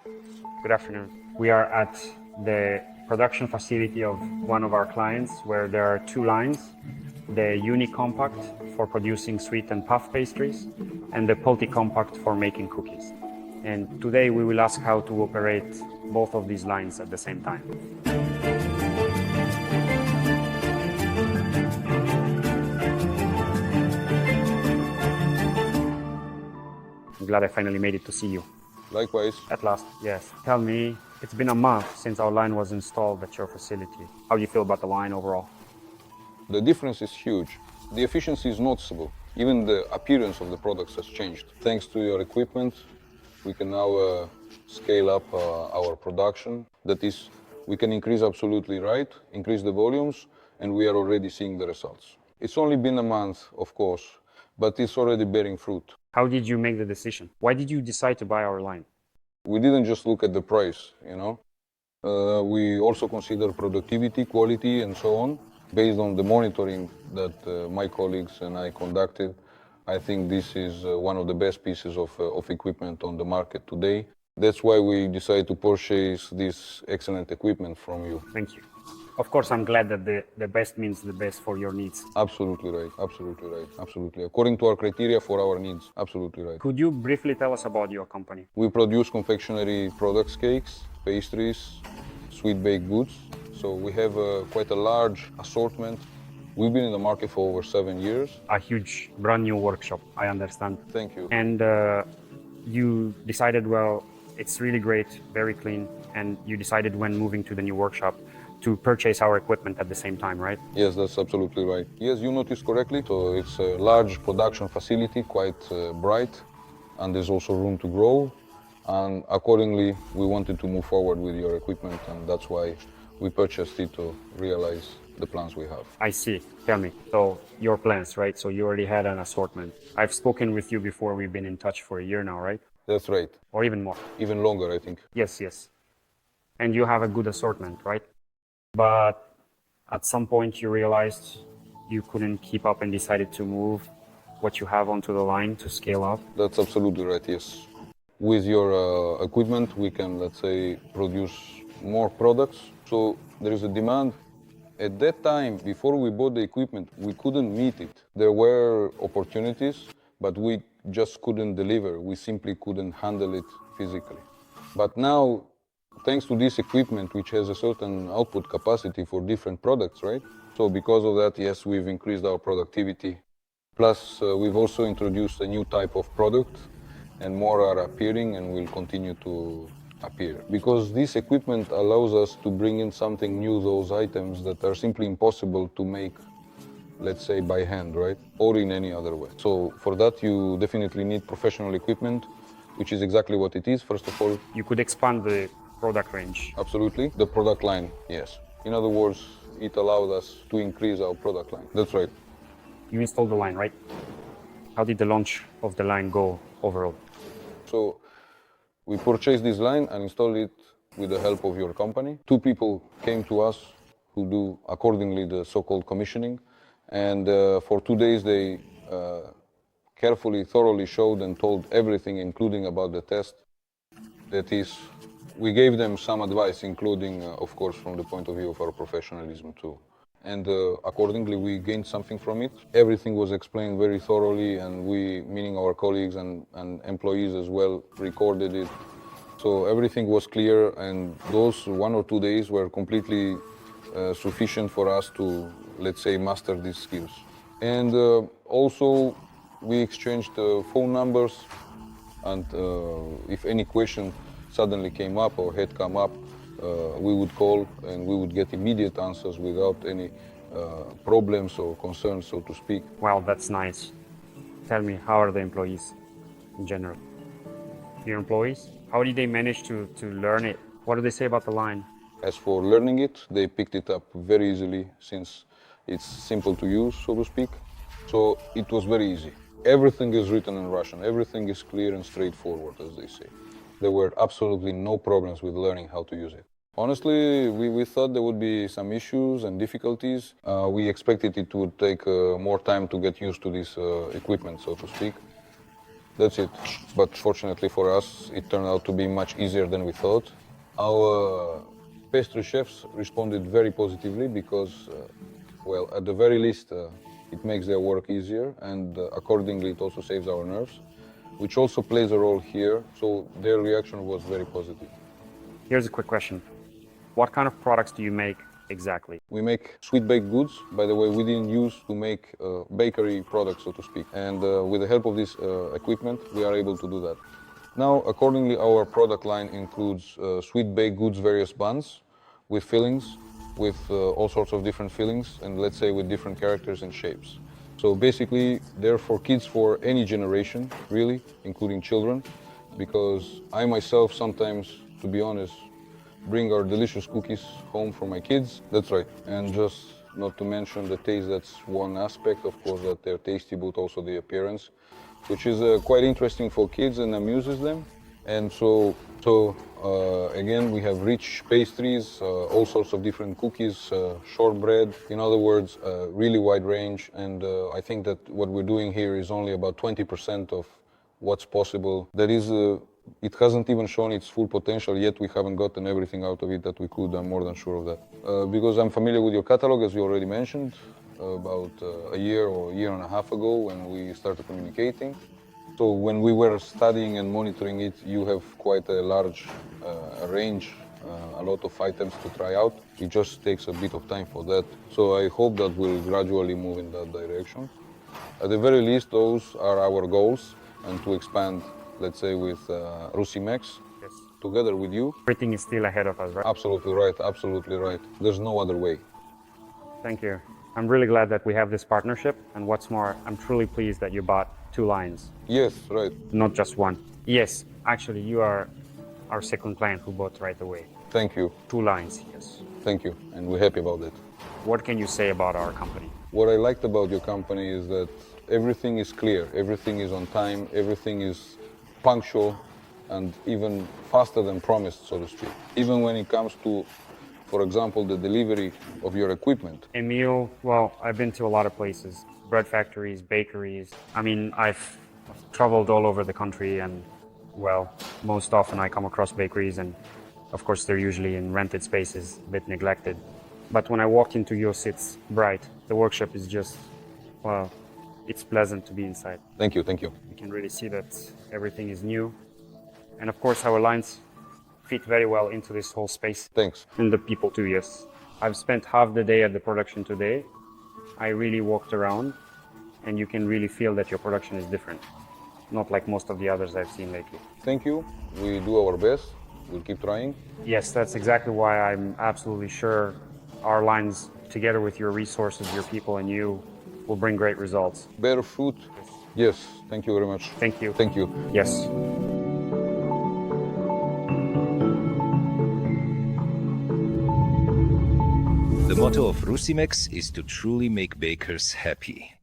Good afternoon. We are at the production facility of one of our clients where there are two lines, the Uni-Compact for producing sweet and puff pastries and the Pulti-Compact for making cookies. And today we will ask how to operate both of these lines at the same time. I'm glad I finally made it to see you. Likewise. At last, yes. Tell me, it's been a month since our line was installed at your facility. How do you feel about the line overall? The difference is huge. The efficiency is noticeable. Even the appearance of the products has changed. Thanks to your equipment, we can now scale up our production. That is, we can increase absolutely right, increase the volumes, and we are already seeing the results. It's only been a month, of course, but it's already bearing fruit. How did you make the decision? Why did you decide to buy our line? We didn't just look at the price, you know. We also consider productivity, quality, and so on. Based on the monitoring that my colleagues and I conducted, I think this is one of the best pieces of equipment on the market today. That's why we decided to purchase this excellent equipment from you. Thank you. Of course, I'm glad that the best means the best for your needs. Absolutely right, absolutely right, absolutely. According to our criteria for our needs, absolutely right. Could you briefly tell us about your company? We produce confectionery products, cakes, pastries, sweet baked goods. So we have quite a large assortment. We've been in the market for over 7 years. A huge, brand new workshop, I understand. Thank you. And you decided, well, it's really great, very clean, and you decided when moving to the new workshop to purchase our equipment at the same time, right? Yes, that's absolutely right. Yes, you noticed correctly. So it's a large production facility, quite bright, and there's also room to grow. And accordingly, we wanted to move forward with your equipment, and that's why we purchased it to realize the plans we have. I see. Tell me. So your plans, right? So you already had an assortment. I've spoken with you before. We've been in touch for a year now, right? That's right. Or even more. Even longer, I think. Yes, yes. And you have a good assortment, right? But at some point you realized you couldn't keep up and decided to move what you have onto the line to scale up. That's absolutely right, yes. With your equipment, we can, let's say, produce more products. So there is a demand. At that time, before we bought the equipment, we couldn't meet it. There were opportunities, but we just couldn't deliver. We simply couldn't handle it physically. But now, thanks to this equipment, which has a certain output capacity for different products, right? So because of that, yes, we've increased our productivity. Plus, we've also introduced a new type of product, and more are appearing and will continue to appear. Because this equipment allows us to bring in something new, those items that are simply impossible to make, let's say, by hand, right? Or in any other way. So for that, you definitely need professional equipment, which is exactly what it is. First of all, You could expand the product range. absolutely. The product line, yes. In other words, it allowed us to increase our product line. That's right. You installed the line, right? How did the launch of the line go overall? So we purchased this line and installed it with the help of your company. 2 people came to us who do accordingly the so-called commissioning. And for 2 days, they carefully, thoroughly showed and told everything, including about the test. That is, we gave them some advice, including, of course, from the point of view of our professionalism too. And accordingly, we gained something from it. Everything was explained very thoroughly, and we, meaning our colleagues and employees as well, recorded it. So everything was clear, and those 1 or 2 days were completely sufficient for us to, let's say, master these skills. And also, we exchanged phone numbers, and if any question suddenly came up or had come up, we would call and we would get immediate answers without any problems or concerns, so to speak. Well, that's nice. Tell me, how are the employees in general? Your employees, how did they manage to learn it? What do they say about the line? As for learning it, they picked it up very easily since it's simple to use, so to speak. So it was very easy. Everything is written in Russian. Everything is clear and straightforward, as they say. There were absolutely no problems with learning how to use it. Honestly, we thought there would be some issues and difficulties. We expected it would take more time to get used to this equipment, so to speak. That's it. But fortunately for us, it turned out to be much easier than we thought. Our pastry chefs responded very positively because, well, at the very least, it makes their work easier, and accordingly, it also saves our nerves, which also plays a role here. So their reaction was very positive. Here's a quick question. What kind of products do you make exactly? We make sweet baked goods. By the way, we didn't use to make bakery products, so to speak. And with the help of this equipment, we are able to do that. Now, accordingly, our product line includes sweet baked goods, various buns with fillings, with all sorts of different fillings, and let's say with different characters and shapes. So basically, they're for kids for any generation, really, including children, because I myself sometimes, to be honest, bring our delicious cookies home for my kids. That's right. And just not to mention the taste, that's one aspect, of course, that they're tasty, but also the appearance, which is quite interesting for kids and amuses them. And so again, we have rich pastries, all sorts of different cookies, shortbread, in other words, really wide range. And I think that what we're doing here is only about 20% of what's possible. That is, it hasn't even shown its full potential yet. We haven't gotten everything out of it that we could. I'm more than sure of that. Because I'm familiar with your catalog, as you already mentioned, about a year or a year and a half ago when we started communicating. So when we were studying and monitoring it, you have quite a large range, a lot of items to try out. It just takes a bit of time for that. So I hope that we'll gradually move in that direction. At the very least, those are our goals, and to expand, let's say, with RUSIMEX, Yes. together with you. Everything is still ahead of us, right? Absolutely right, absolutely right. There's no other way. Thank you. I'm really glad that we have this partnership, and what's more, I'm truly pleased that you bought 2 lines, Yes, right. not just one. Yes, actually, you are our second client who bought right away. Thank you, 2 lines, yes. thank you, and we're happy about that. What can you say about our company? What I liked about your company is that everything is clear, everything is on time, everything is punctual, and even faster than promised, so to speak. Even when it comes to, for example, the delivery of your equipment. Emil, well, I've been to a lot of places, bread factories, bakeries. I mean, I've traveled all over the country, and well, most often I come across bakeries, and of course they're usually in rented spaces, a bit neglected. But when I walked into yours, it's bright. The workshop is just, well, it's pleasant to be inside. Thank you, thank you. You can really see that everything is new. And of course, our lines fit very well into this whole space. Thanks. And the people too, yes. I've spent half the day at the production today. I really walked around, and you can really feel that your production is different. Not like most of the others I've seen lately. Thank you. We do our best. We'll keep trying. Yes, that's exactly why I'm absolutely sure our lines, together with your resources, your people, and you, will bring great results. Bear fruit. Yes, thank you very much. Thank you. Thank you. Yes. The motto of RUSIMEX is to truly make bakers happy.